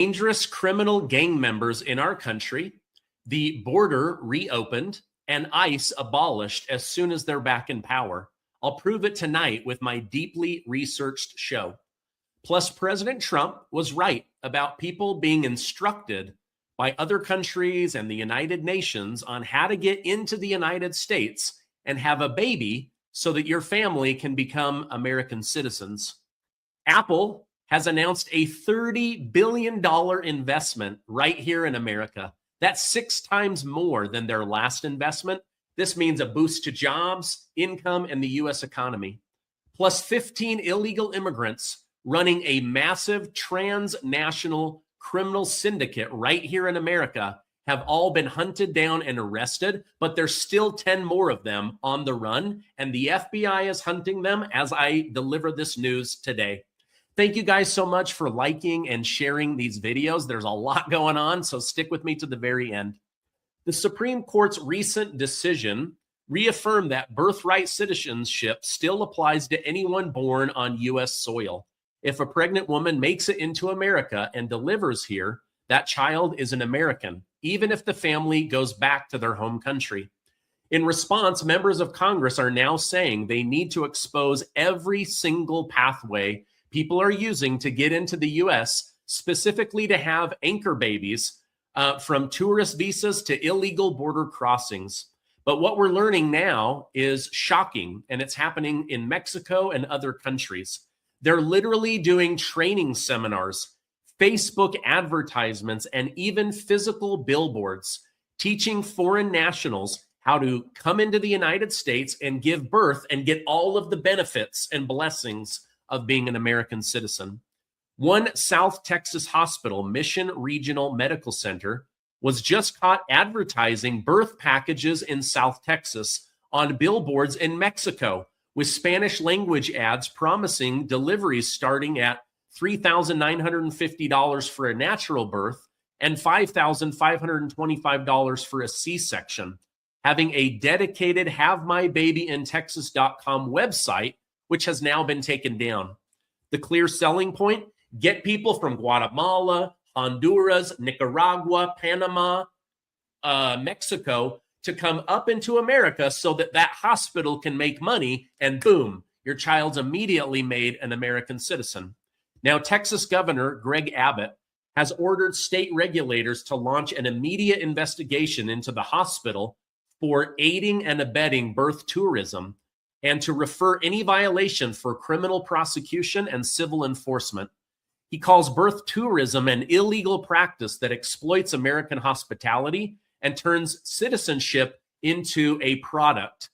dangerous criminal gang members in our country, the border reopened, and ICE abolished as soon as they're back in power. I'll prove it tonight with my deeply researched show. Plus, President Trump was right about people being instructed by other countries and the United Nations on how to get into the United States and have a baby so that your family can become American citizens. Apple has announced a $30 billion investment right here in America. That's 6 times more than their last investment. This means a boost to jobs, income, and the U.S. economy. Plus 15 illegal immigrants running a massive transnational criminal syndicate right here in America have all been hunted down and arrested, but there's still 10 more of them on the run, and the FBI is hunting them as I deliver this news today. Thank you guys so much for liking and sharing these videos. There's a lot going on, so stick with me to the very end. The Supreme Court's recent decision reaffirmed that birthright citizenship still applies to anyone born on U.S. soil. If a pregnant woman makes it into America and delivers here, that child is an American, even if the family goes back to their home country. In response, members of Congress are now saying they need to expose every single pathway people are using to get into the U.S., specifically to have anchor babies from tourist visas to illegal border crossings. But what we're learning now is shocking, and it's happening in Mexico and other countries. They're literally doing training seminars, Facebook advertisements, and even physical billboards, teaching foreign nationals how to come into the United States and give birth and get all of the benefits and blessings of being an American citizen. One South Texas hospital, Mission Regional Medical Center, was just caught advertising birth packages in South Texas on billboards in Mexico, with Spanish language ads promising deliveries starting at $3,950 for a natural birth and $5,525 for a C-section. Having a dedicated HaveMyBabyInTexas.com website, which has now been taken down. The clear selling point: get people from Guatemala, Honduras, Nicaragua, Panama, Mexico to come up into America so that that hospital can make money, and boom, your child's immediately made an American citizen. Now, Texas Governor Greg Abbott has ordered state regulators to launch an immediate investigation into the hospital for aiding and abetting birth tourism, and to refer any violation for criminal prosecution and civil enforcement. He calls birth tourism an illegal practice that exploits American hospitality and turns citizenship into a product.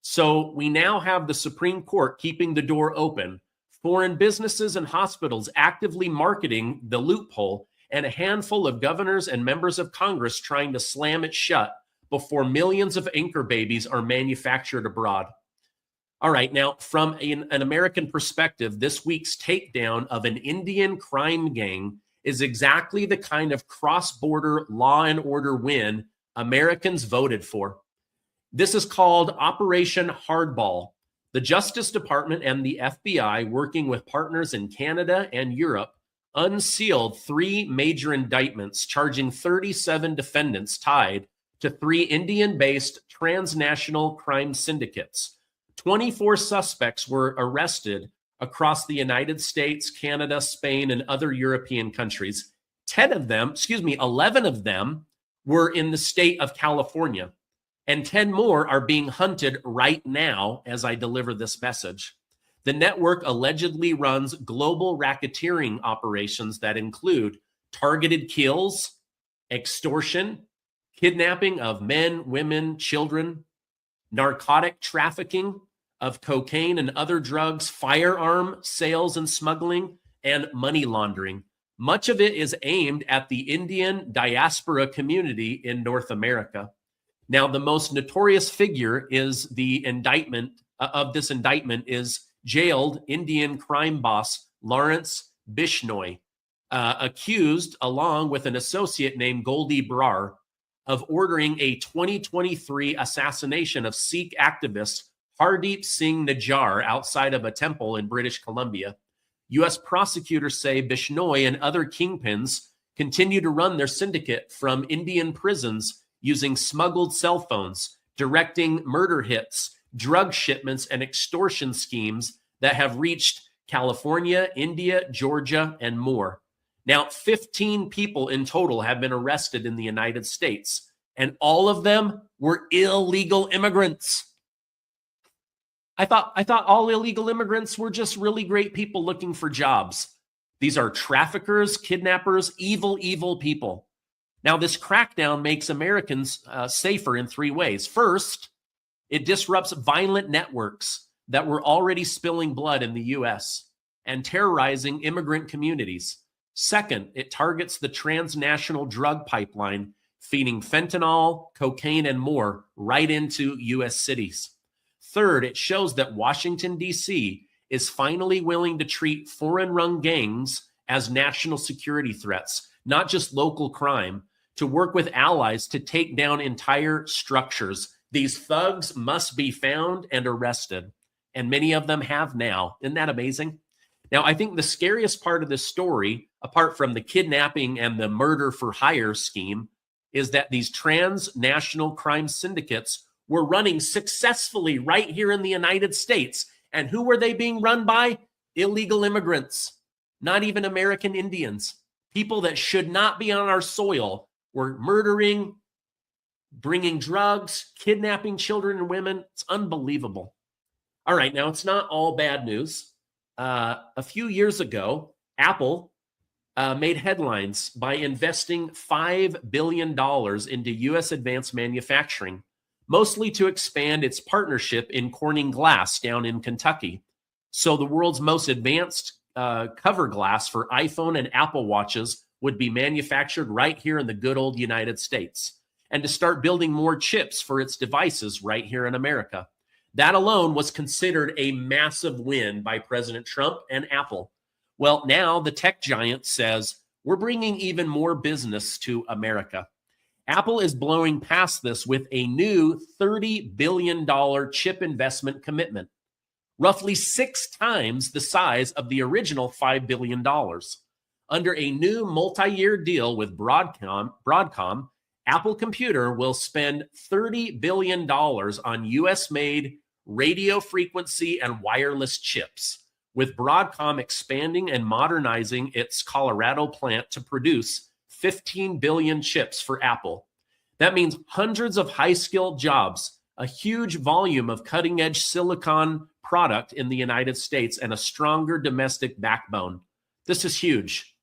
So we now have the Supreme Court keeping the door open, foreign businesses and hospitals actively marketing the loophole, and a handful of governors and members of Congress trying to slam it shut before millions of anchor babies are manufactured abroad. All right, now from an American perspective, this week's takedown of an Indian crime gang is exactly the kind of cross-border law and order win Americans voted for. This is called Operation Hardball. The Justice Department and the FBI, working with partners in Canada and Europe, unsealed 3 major indictments charging 37 defendants tied to 3 Indian-based transnational crime syndicates. 24 suspects were arrested across the United States, Canada, Spain, and other European countries. 11 of them were in the state of California, and 10 more are being hunted right now as I deliver this message. The network allegedly runs global racketeering operations that include targeted kills, extortion, kidnapping of men, women, children, narcotic trafficking of cocaine and other drugs, firearm sales and smuggling, and money laundering. Much of it is aimed at the Indian diaspora community in North America. Now, the most notorious figure is the indictment is jailed Indian crime boss Lawrence Bishnoi, accused, along with an associate named Goldie Brar, of ordering a 2023 assassination of Sikh activist Hardeep Singh Najjar outside of a temple in British Columbia. U.S. prosecutors say Bishnoi and other kingpins continue to run their syndicate from Indian prisons using smuggled cell phones, directing murder hits, drug shipments, and extortion schemes that have reached California, India, Georgia, and more. Now, 15 people in total have been arrested in the United States, and all of them were illegal immigrants. I thought all illegal immigrants were just really great people looking for jobs. These are traffickers, kidnappers, evil people. Now, this crackdown makes Americans safer in three ways. First, it disrupts violent networks that were already spilling blood in the U.S. and terrorizing immigrant communities. Second, it targets the transnational drug pipeline, feeding fentanyl, cocaine, and more right into U.S. cities. Third, it shows that Washington, D.C. is finally willing to treat foreign-run gangs as national security threats, not just local crime, to work with allies to take down entire structures. These thugs must be found and arrested, and many of them have now. Isn't that amazing? Now, I think the scariest part of this story, apart from the kidnapping and the murder for hire scheme, is that these transnational crime syndicates were running successfully right here in the United States. And who were they being run by? Illegal immigrants, not even American Indians. People that should not be on our soil were murdering, bringing drugs, kidnapping children and women. It's unbelievable. All right, now it's not all bad news. A few years ago, Apple made headlines by investing $5 billion into U.S. advanced manufacturing, mostly to expand its partnership in Corning Glass down in Kentucky. So the world's most advanced cover glass for iPhone and Apple watches would be manufactured right here in the good old United States, and to start building more chips for its devices right here in America. That alone was considered a massive win by President Trump and Apple. Well, now the tech giant says, we're bringing even more business to America. Apple is blowing past this with a new $30 billion chip investment commitment, roughly 6 times the size of the original $5 billion. Under a new multi-year deal with Broadcom, Apple Computer will spend $30 billion on US-made radio frequency and wireless chips, with Broadcom expanding and modernizing its Colorado plant to produce 15 billion chips for Apple. That means hundreds of high-skilled jobs, a huge volume of cutting-edge silicon product in the United States, and a stronger domestic backbone. This is huge.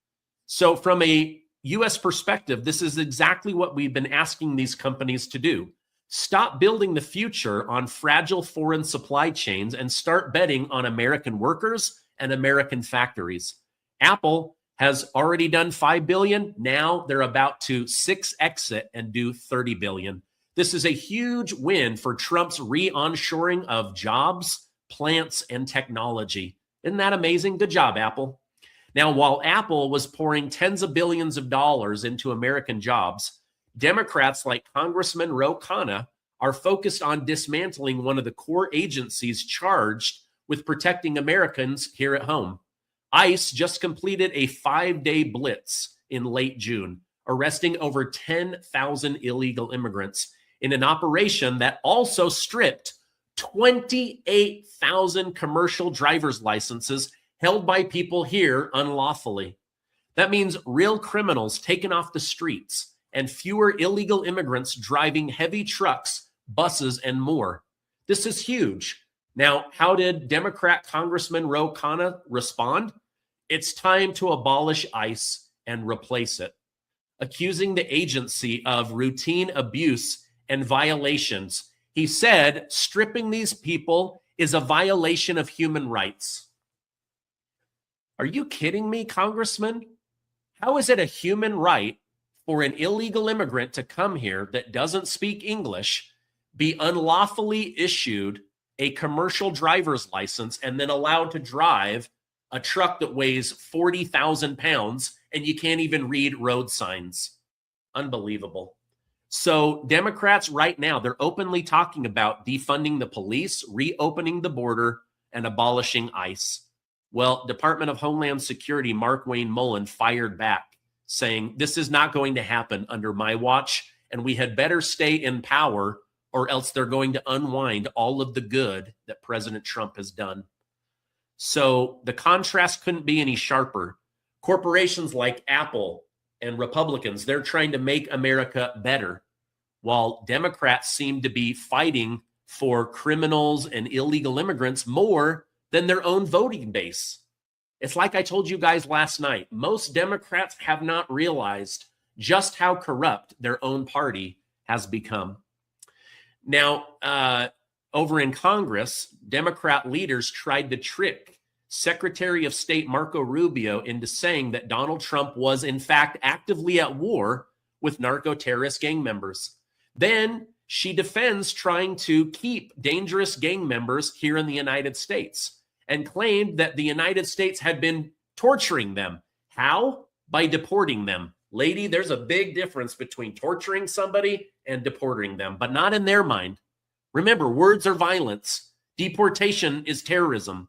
So from a U.S. perspective, this is exactly what we've been asking these companies to do. Stop building the future on fragile foreign supply chains and start betting on American workers and American factories. Apple has already done $5 billion. Now they're about to 6x it and do $30 billion. This is a huge win for Trump's re-onshoring of jobs, plants, and technology. Isn't that amazing? Good job, Apple. Now, while Apple was pouring tens of billions of dollars into American jobs, Democrats like Congressman Ro Khanna are focused on dismantling one of the core agencies charged with protecting Americans here at home. ICE just completed a 5-day blitz in late June, arresting over 10,000 illegal immigrants in an operation that also stripped 28,000 commercial driver's licenses held by people here unlawfully. That means real criminals taken off the streets and fewer illegal immigrants driving heavy trucks, buses, and more. This is huge. Now, how did Democrat Congressman Ro Khanna respond? It's time to abolish ICE and replace it, accusing the agency of routine abuse and violations. He said stripping these people is a violation of human rights. Are you kidding me, Congressman? How is it a human right for an illegal immigrant to come here that doesn't speak English, be unlawfully issued a commercial driver's license, and then allowed to drive a truck that weighs 40,000 pounds and you can't even read road signs? Unbelievable. So Democrats right now, they're openly talking about defunding the police, reopening the border, and abolishing ICE. Well, Department of Homeland Security Mark Wayne Mullen fired back. saying this is not going to happen under my watch, and we had better stay in power, or else they're going to unwind all of the good that President Trump has done. So the contrast couldn't be any sharper. Corporations like Apple and Republicans, they're trying to make America better, while Democrats seem to be fighting for criminals and illegal immigrants more than their own voting base. It's like I told you guys last night. Most Democrats have not realized just how corrupt their own party has become. Now, over in Congress, Democrat leaders tried to trick Secretary of State Marco Rubio into saying that Donald Trump was, in fact, actively at war with narco-terrorist gang members. Then she defends trying to keep dangerous gang members here in the United States and claimed that the United States had been torturing them. How? By deporting them. Lady, there's a big difference between torturing somebody and deporting them, but not in their mind. Remember, words are violence. Deportation is terrorism.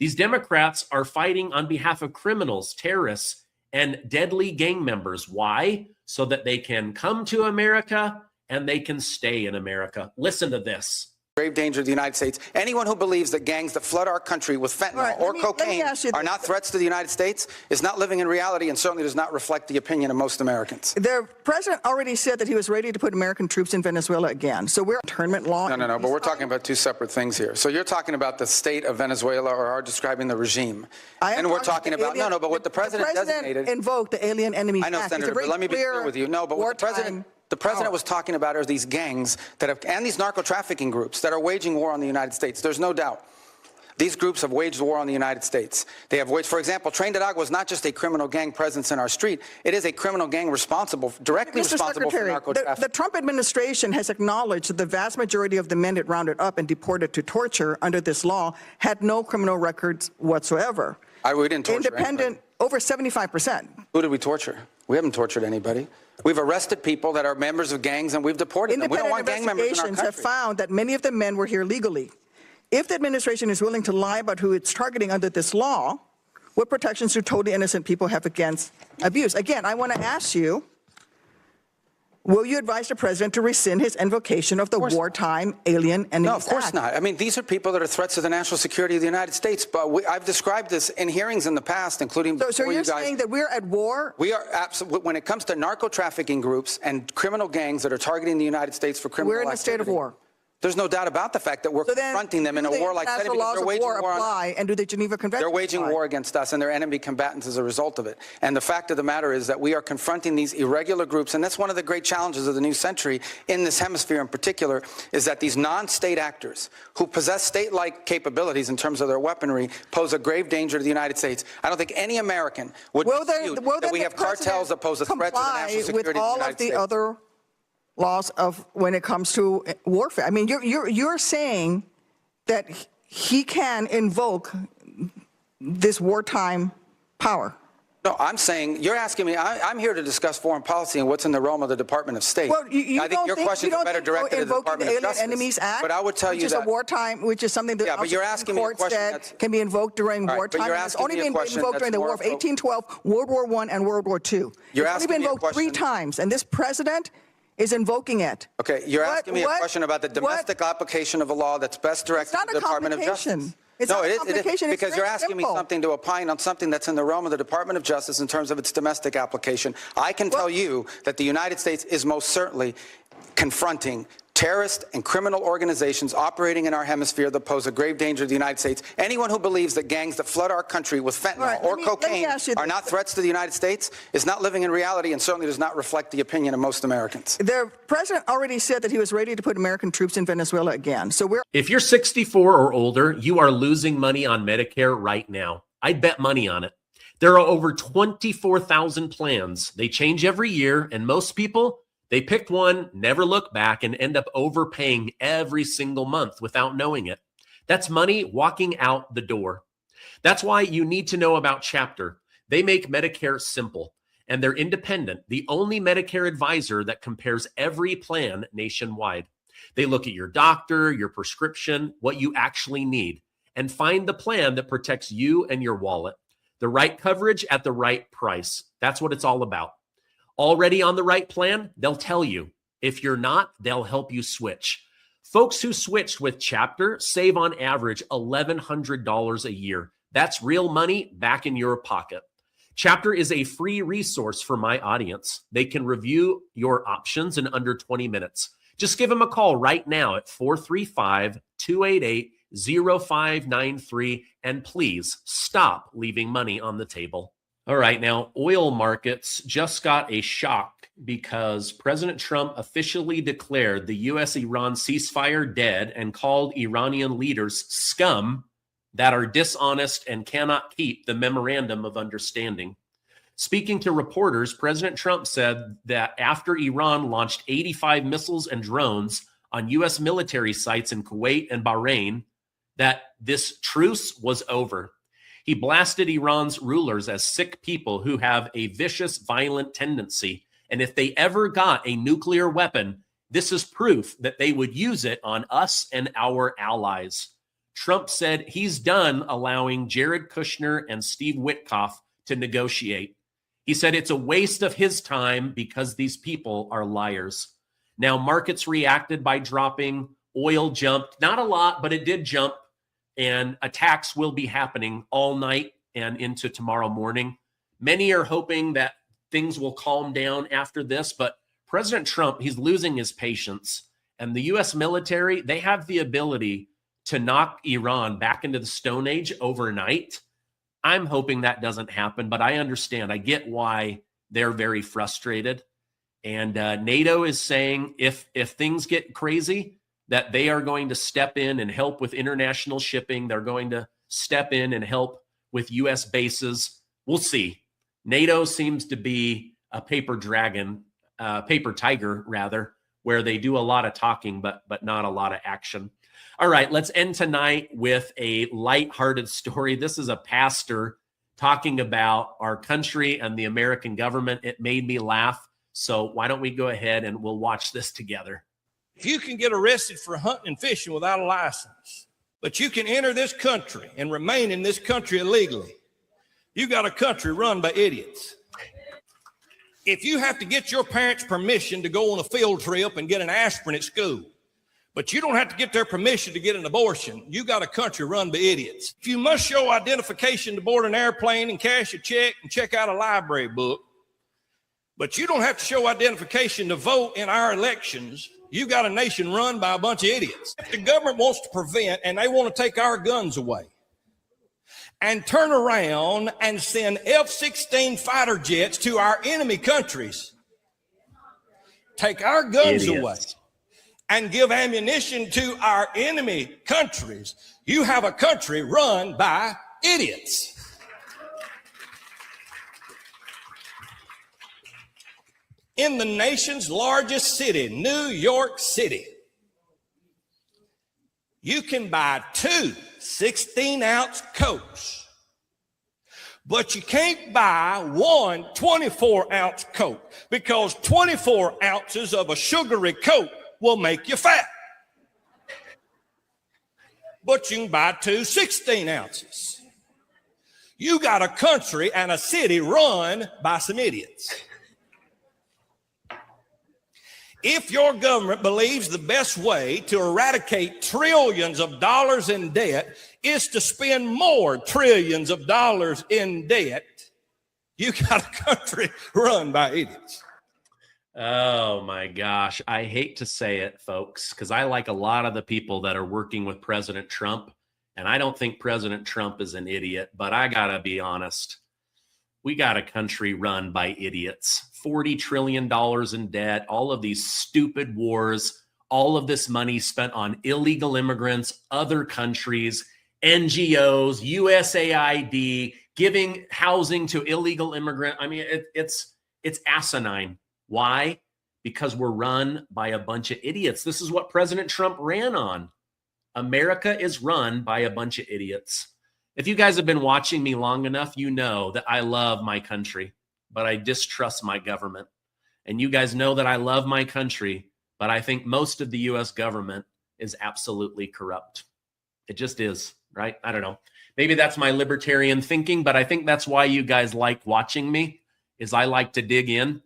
These Democrats are fighting on behalf of criminals, terrorists, and deadly gang members. Why? So that they can come to America and they can stay in America. Listen to this. Grave danger to the United States. Anyone who believes that gangs that flood our country with fentanyl or cocaine are not threats to the United States is not living in reality and certainly does not reflect the opinion of most Americans. The president already said that he was ready to put American troops in Venezuela again. So we're internment law. No, but we're talking about two separate things here. So you're talking about the state of Venezuela or are describing the regime. And we're talking about, but what the president designated. Invoked the Alien Enemies Act. I know, Senator, but let me be clear with you. No, but what the president was talking about are these gangs that have, and these narco-trafficking groups that are waging war on the United States. There's no doubt. These groups have waged war on the United States. They have waged, for example, Train Agua is not just a criminal gang presence in our street. It is a criminal gang directly responsible for narco-trafficking. The Trump administration has acknowledged that the vast majority of the men it rounded up and deported to torture under this law had no criminal records whatsoever. We didn't torture anybody. Over 75%. Who did we torture? We haven't tortured anybody. We've arrested people that are members of gangs and we've deported them. We don't want gang members in our country. Have found that many of the men were here legally. If the administration is willing to lie about who it's targeting under this law, what protections do totally innocent people have against abuse? Again, I want to ask you, will you advise the president to rescind his invocation of the Wartime Alien Enemies Act? No, of course not. I mean, these are people that are threats to the national security of the United States. But I've described this in hearings in the past, including so you're you guys. Saying that we're at war? We are absolutely. When it comes to narco-trafficking groups and criminal gangs that are targeting the United States for criminal activity, we're in a state of war. There's no doubt about the fact that we're confronting them in a war-like setting because they're waging war on. And do the Geneva Convention They're waging war against us, and they're enemy combatants as a result of it. And the fact of the matter is that we are confronting these irregular groups, and that's one of the great challenges of the new century in this hemisphere in particular, is that these non-state actors who possess state-like capabilities in terms of their weaponry pose a grave danger to the United States. I don't think any American would dispute that we have cartels that pose a threat to the national security of the United States. With all of the other laws of when it comes to warfare. I mean, you're saying that he can invoke this wartime power. No, I'm saying, you're asking me, I'm here to discuss foreign policy and what's in the realm of the Department of State. Well, I think your questions are better directed to the Department of Justice. Enemies Act, but I would tell you that. Which is a wartime, which is something that but you're asking me a question that can be invoked during wartime. It's only been invoked during the War of 1812, World War I, and World War II. It's only been invoked 3 times, and this president is invoking it. Okay, you're asking me a question about the domestic application of a law that's best directed to the Department of Justice. It's not a complication. Because you're asking me something to opine on something that's in the realm of the Department of Justice in terms of its domestic application. I can tell you that the United States is most certainly confronting terrorist and criminal organizations operating in our hemisphere that pose a grave danger to the United States. Anyone who believes that gangs that flood our country with fentanyl or cocaine are not threats to the United States is not living in reality and certainly does not reflect the opinion of most Americans. The president already said that he was ready to put American troops in Venezuela again. So if you're 64 or older, you are losing money on Medicare right now. I'd bet money on it. There are over 24,000 plans. They change every year, and most people, they pick one, never look back, and end up overpaying every single month without knowing it. That's money walking out the door. That's why you need to know about Chapter. They make Medicare simple, and they're independent, the only Medicare advisor that compares every plan nationwide. They look at your doctor, your prescription, what you actually need, and find the plan that protects you and your wallet. The right coverage at the right price. That's what it's all about. Already on the right plan, they'll tell you. If you're not, they'll help you switch. Folks who switched with Chapter save on average $1,100 a year. That's real money back in your pocket. Chapter is a free resource for my audience. They can review your options in under 20 minutes. Just give them a call right now at 435-288-0593, and please stop leaving money on the table. All right, now oil markets just got a shock because President Trump officially declared the U.S.-Iran ceasefire dead and called Iranian leaders scum that are dishonest and cannot keep the memorandum of understanding. Speaking to reporters, President Trump said that after Iran launched 85 missiles and drones on U.S. military sites in Kuwait and Bahrain, that this truce was over. He blasted Iran's rulers as sick people who have a vicious, violent tendency. And if they ever got a nuclear weapon, this is proof that they would use it on us and our allies. Trump said he's done allowing Jared Kushner and Steve Witkoff to negotiate. He said it's a waste of his time because these people are liars. Now, markets reacted by dropping. Oil jumped, not a lot, but it did jump. And attacks will be happening all night and into tomorrow morning. Many are hoping that things will calm down after this, but President Trump, he's losing his patience. And the U.S. military, they have the ability to knock Iran back into the Stone Age overnight. I'm hoping that doesn't happen, but I understand. I get why they're very frustrated. And NATO is saying if things get crazy, that they are going to step in and help with international shipping. They're going to step in and help with U.S. bases. We'll see. NATO seems to be a paper tiger, rather, where they do a lot of talking, but not a lot of action. All right, let's end tonight with a lighthearted story. This is a pastor talking about our country and the American government. It made me laugh. So why don't we go ahead and we'll watch this together. If you can get arrested for hunting and fishing without a license, but you can enter this country and remain in this country illegally, you got a country run by idiots. If you have to get your parents' permission to go on a field trip and get an aspirin at school, but you don't have to get their permission to get an abortion, you got a country run by idiots. If you must show identification to board an airplane and cash a check and check out a library book, but you don't have to show identification to vote in our elections, you got a nation run by a bunch of idiots. If the government wants to prevent and they want to take our guns away and turn around and send F-16 fighter jets to our enemy countries, take our guns away and give ammunition to our enemy countries, you have a country run by idiots. In the nation's largest city, New York City, you can buy 2 16-ounce Cokes, but you can't buy 1 24-ounce Coke because 24 ounces of a sugary Coke will make you fat. But you can buy 2 16 ounces. You got a country and a city run by some idiots. If your government believes the best way to eradicate trillions of dollars in debt is to spend more trillions of dollars in debt, you got a country run by idiots. Oh my gosh. I hate to say it, folks, because I like a lot of the people that are working with President Trump, and I don't think President Trump is an idiot, but I gotta be honest. We got a country run by idiots. $40 trillion in debt, all of these stupid wars, all of this money spent on illegal immigrants, other countries, NGOs, USAID, giving housing to illegal immigrants. I mean, it's asinine. Why? Because we're run by a bunch of idiots. This is what President Trump ran on. America is run by a bunch of idiots. If you guys have been watching me long enough, you know that I love my country, but I distrust my government. And you guys know that I love my country, but I think most of the U.S. government is absolutely corrupt. It just is, right? I don't know. Maybe that's my libertarian thinking, but I think that's why you guys like watching me, is I like to dig in.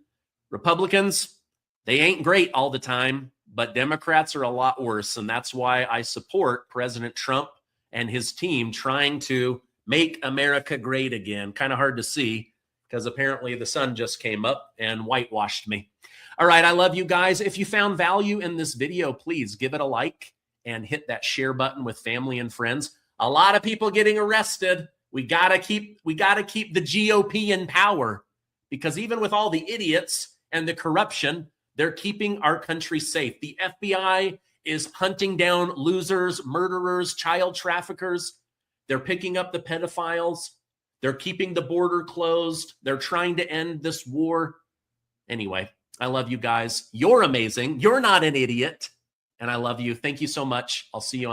Republicans, they ain't great all the time, but Democrats are a lot worse. And that's why I support President Trump and his team trying to make America great again. Kind of hard to see because apparently the sun just came up and whitewashed me. All right, I love you guys. If you found value in this video, please give it a like and hit that share button with family and friends. A lot of people getting arrested. We gotta keep the GOP in power, because even with all the idiots and the corruption, they're keeping our country safe. The FBI is hunting down losers, murderers, child traffickers. They're picking up the pedophiles. They're keeping the border closed. They're trying to end this war. Anyway, I love you guys. You're amazing. You're not an idiot. And I love you. Thank you so much. I'll see you on